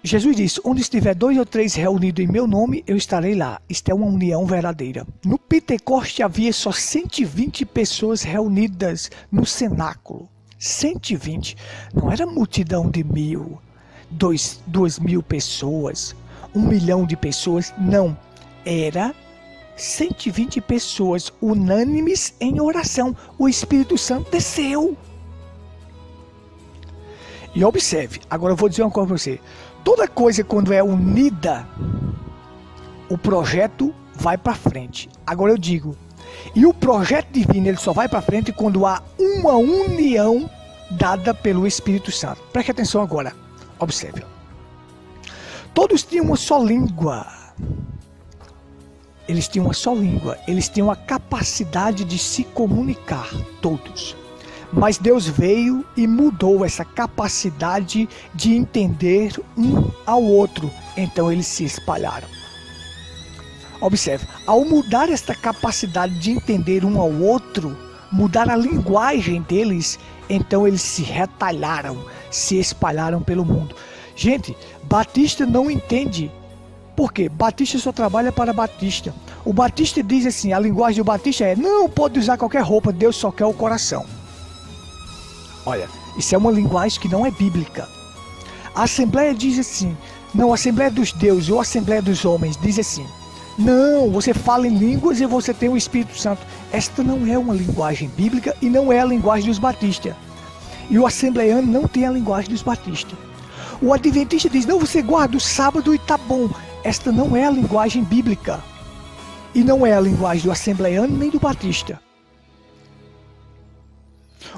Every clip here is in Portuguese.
Jesus disse, onde estiver 2 ou 3 reunidos em meu nome, eu estarei lá. Isto é uma união verdadeira. No Pentecoste havia só 120 pessoas reunidas no cenáculo. 120. Não era multidão de 1.000, 2.000 pessoas, 1 milhão de pessoas. Não. Era 120 pessoas unânimes em oração. O Espírito Santo desceu. E observe, agora eu vou dizer uma coisa para você. Toda coisa quando é unida, o projeto vai para frente. Agora eu digo, e o projeto divino ele só vai para frente quando há uma união dada pelo Espírito Santo. Preste atenção agora, observe. Todos tinham uma só língua. Eles tinham uma só língua. Eles tinham a capacidade de se comunicar, todos. Mas Deus veio e mudou essa capacidade de entender um ao outro. Então eles se espalharam. Observe, ao mudar esta capacidade de entender um ao outro, mudar a linguagem deles, então eles se retalharam, se espalharam pelo mundo. Gente, Batista não entende. Por quê? Batista só trabalha para Batista. O Batista diz assim, a linguagem do Batista é, não pode usar qualquer roupa, Deus só quer o coração. Olha, isso é uma linguagem que não é bíblica. A Assembleia diz assim, não, a Assembleia dos Deuses ou a Assembleia dos Homens diz assim, não, você fala em línguas e você tem o Espírito Santo. Esta não é uma linguagem bíblica e não é a linguagem dos batistas. E o assembleiano não tem a linguagem dos batistas. O adventista diz, não, você guarda o sábado e tá bom. Esta não é a linguagem bíblica. E não é a linguagem do assembleiano nem do batista.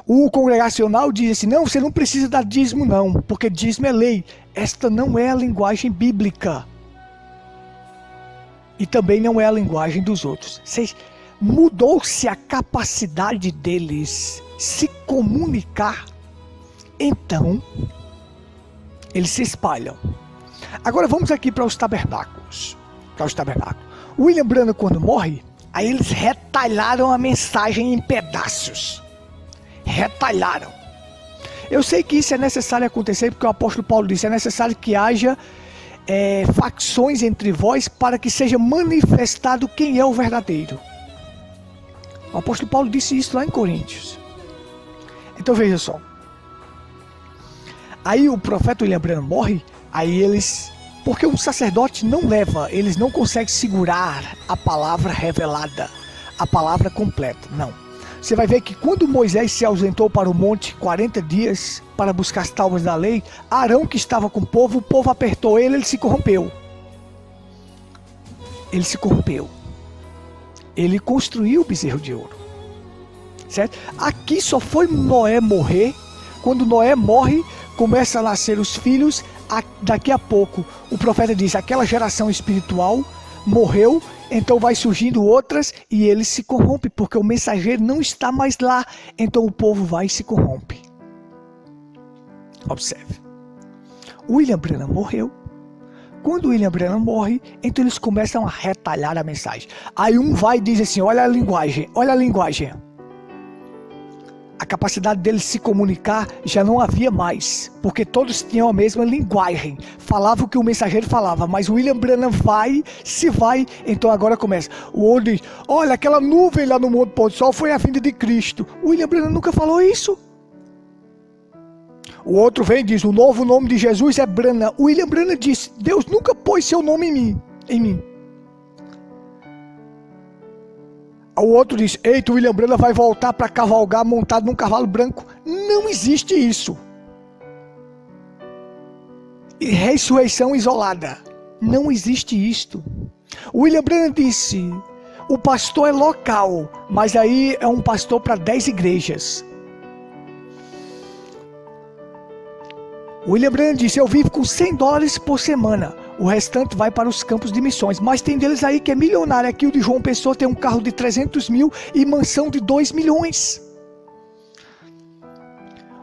O congregacional diz assim, não, você não precisa dar dízimo não, porque dízimo é lei. Esta não é a linguagem bíblica. E também não é a linguagem dos outros. Mudou-se a capacidade deles se comunicar, então eles se espalham. Agora vamos aqui para os tabernáculos. William Branham, quando morre, aí eles retalharam a mensagem em pedaços. Retalharam. Eu sei que isso é necessário acontecer, porque o apóstolo Paulo disse, é necessário que haja facções entre vós, para que seja manifestado quem é o verdadeiro. O apóstolo Paulo disse isso lá em Coríntios. Então veja só. Aí o profeta William Branham morre, aí eles... Porque um sacerdote não leva, eles não conseguem segurar a palavra revelada, a palavra completa, não. Você vai ver que quando Moisés se ausentou para o monte 40 dias para buscar as tábuas da lei, Arão, que estava com o povo apertou ele se corrompeu. Ele se corrompeu. Ele construiu o bezerro de ouro. Certo? Aqui só foi Noé morrer. Quando Noé morre, começa a nascer os filhos. Daqui a pouco, o profeta diz, aquela geração espiritual morreu, então vai surgindo outras e ele se corrompe, porque o mensageiro não está mais lá, então o povo vai e se corrompe. Observe. William Branham morreu. Quando William Branham morre, então eles começam a retalhar a mensagem. Aí um vai e diz assim, olha a linguagem, olha a linguagem. A capacidade deles se comunicar já não havia mais, porque todos tinham a mesma linguagem, falavam o que o mensageiro falava, mas William Branham vai, então agora começa. O outro diz, olha, aquela nuvem lá no Monte Pôr do Sol foi a vinda de Cristo. William Branham nunca falou isso. O outro vem e diz, o novo nome de Jesus é Branham. William Branham disse, Deus nunca pôs seu nome em mim. O outro diz, eita, o William Branham vai voltar para cavalgar montado num cavalo branco. Não existe isso. E ressurreição isolada. Não existe isto. O William Branham disse, o pastor é local, mas aí é um pastor para 10 igrejas. O William Branham disse, eu vivo com $100 por semana. O restante vai para os campos de missões. Mas tem deles aí que é milionário. Aqui o de João Pessoa tem um carro de 300 mil e mansão de 2 milhões.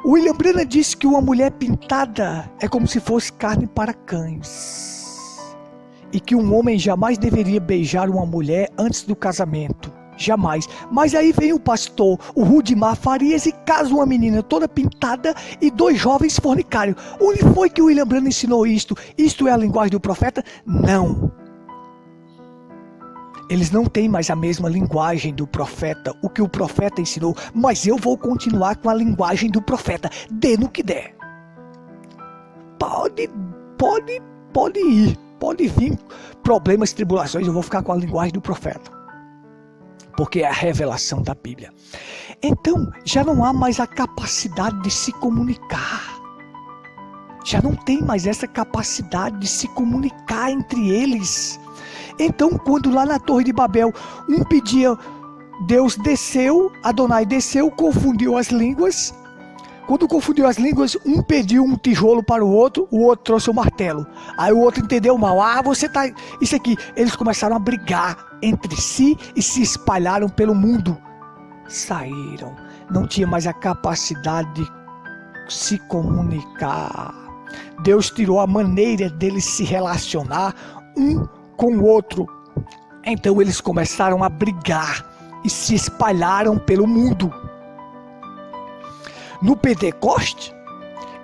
O William Branham disse que uma mulher pintada é como se fosse carne para cães. E que um homem jamais deveria beijar uma mulher antes do casamento. jamais. Mas aí vem o pastor, o Rudimar Farias, e casa uma menina toda pintada e 2 jovens fornicários. Onde foi que o William Branham ensinou isto? Isto é a linguagem do profeta? Não. Eles não têm mais a mesma linguagem do profeta, o que o profeta ensinou, mas eu vou continuar com a linguagem do profeta, dê no que der. Pode ir, pode vir problemas, tribulações, eu vou ficar com a linguagem do profeta, porque é a revelação da Bíblia. Então, já não há mais a capacidade de se comunicar, já não tem mais essa capacidade de se comunicar entre eles. Então, quando lá na Torre de Babel, um pedia, Deus desceu, Adonai desceu, confundiu as línguas. Quando confundiu as línguas, um pediu um tijolo para o outro trouxe o martelo. Aí o outro entendeu mal. Você tá... Isso aqui. Eles começaram a brigar entre si e se espalharam pelo mundo. Saíram. Não tinha mais a capacidade de se comunicar. Deus tirou a maneira deles se relacionar um com o outro. Então eles começaram a brigar e se espalharam pelo mundo. No Pentecoste,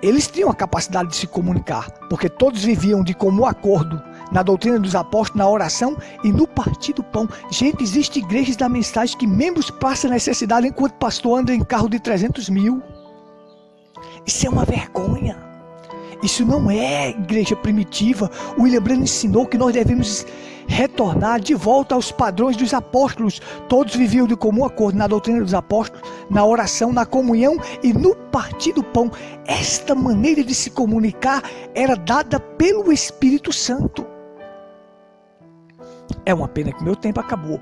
eles tinham a capacidade de se comunicar, porque todos viviam de comum acordo na doutrina dos apóstolos, na oração e no partir do pão. Gente, existem igrejas da mensagem que membros passam necessidade enquanto o pastor anda em carro de 300 mil. Isso é uma vergonha. Isso não é igreja primitiva. O William Branham ensinou que nós devemos retornar de volta aos padrões dos apóstolos. Todos viviam de comum acordo na doutrina dos apóstolos, na oração, na comunhão e no partir do pão. Esta maneira de se comunicar era dada pelo Espírito Santo. É uma pena que meu tempo acabou.